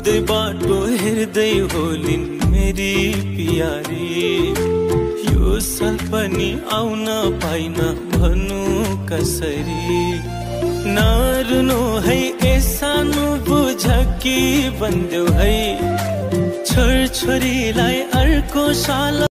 रोक्दै बाटो हेर्दै होलिन् मेरी प्यारी। यो साल पनि आउन पाइन भन्नु कसरी। नरुनु है ए सानो बुझ कि बन्देऊ है छोरछोरीलाई अर्को साल